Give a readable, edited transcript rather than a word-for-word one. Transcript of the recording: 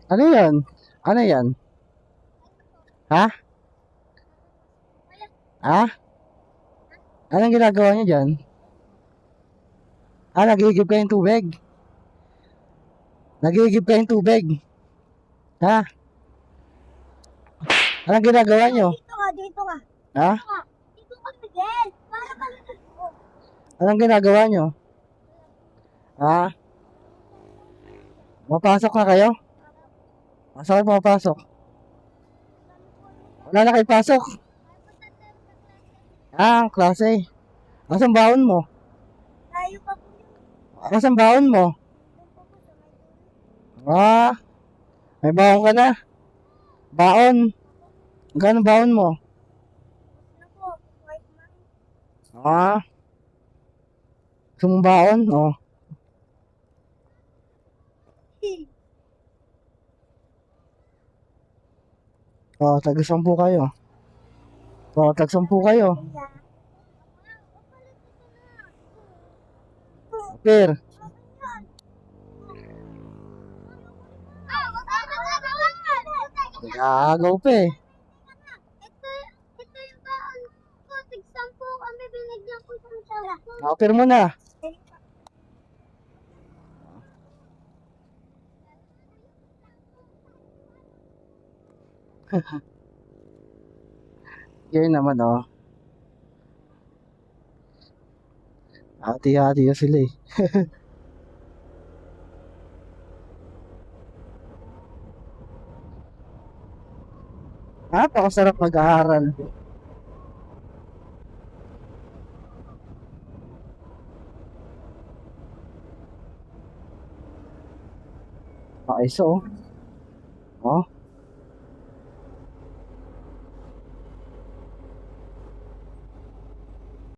Ano yan? Ano yan? Ha? Ha? Anong ginagawa niyo dyan? Nagigib kayong tubig? Nagigib kayong tubig? Ha? Anong ginagawa niyo? Dito ka. Ha? Dito ka, Miguel. Para ka lang. Anong ginagawa niyo? Ha? Mapasok na kayo? Saan kayo pumapasok? Wala na kayo pasok? Ang klase. Asan baon mo? Tayo pa po yun. Asan baon mo? May baon ka na? Baon? Gano'n baon mo? Ano po? White man. Gusto mong baon? Tag-10 kayo. Tag-10 kayo. Per. Nag-aagaw pa eh. Ito yung baon ko. Tig-10 kami binigyan ko sa Per mo na. Yan naman Hati-hati na sila eh. Napakasarap mag-aaral. Okay, so.